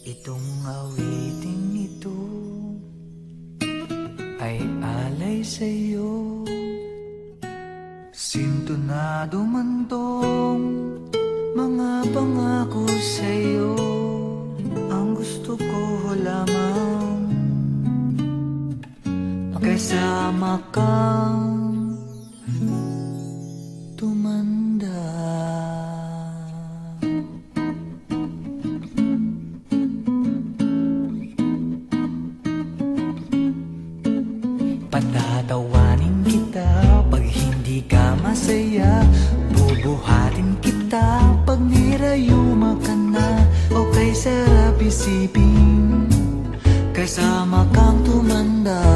Itong awiting ito ay alay sa'yo. Sintonado man tong mga pangako sa'yo. Ang gusto ko lamang makasama kang tumanda. Patatawanin kita pag hindi ka masaya. Bubuhatin kita pag nirayuma ka na. O kay sarap isipin kasama kang tumanda.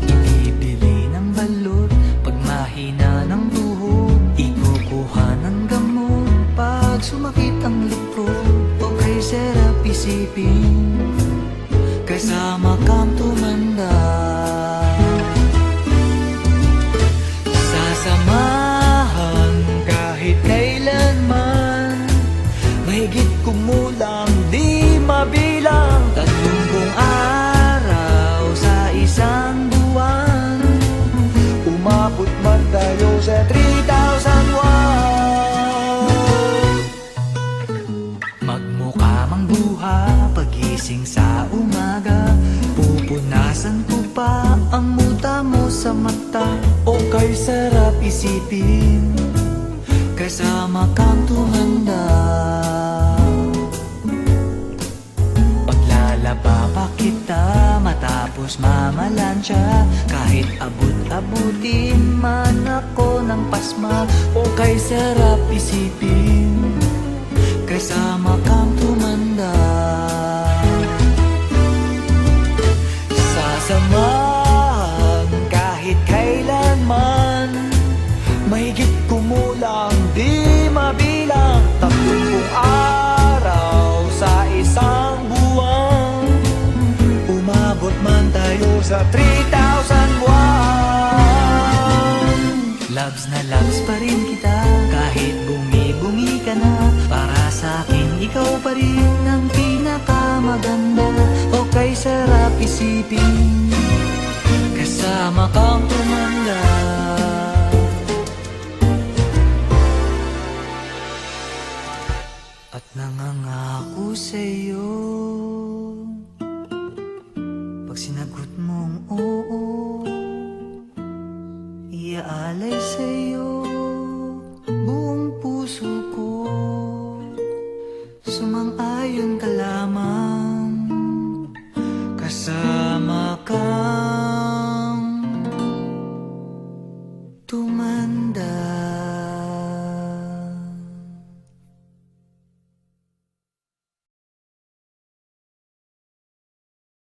Ibibili ng balot pag mahina ng tuhod. Ikukuha ng gamot pag sumakit ang likod. O kay sarap isipin kasama kang tumanda. Sasamahan kahit kailanman, mahigit kumulang di mabilang. 30 araw sa isang buwan, umabot man tayo sa 3,001. Magmukha mang buha pagising sa umaga, pupunasan ko pa ang muta mo sa mata. O kay sarap isipin kasama kang tumanda. Paglalaba pa kita matapos mamalansya, kahit abot-abutin man ako ng pasma. O kay sarap isipin kasama kang tumanda. Sasamahan kahit kailanman, mahigit kumulang di mabilang. 30 araw sa isang buwan, umabot man tayo sa 3,001. Loves na loves pa rin kita kahit bumi-bumi ka na. Para sa akin ikaw pa rin ang pinakamaganda. O kay sarap isipin kasama kang tumanda. At nangangako sa'yo pag sinagot mong oo, iaalay sa'yo buong puso ko. Sumang-ayon ka lamang kasama kang tumanda.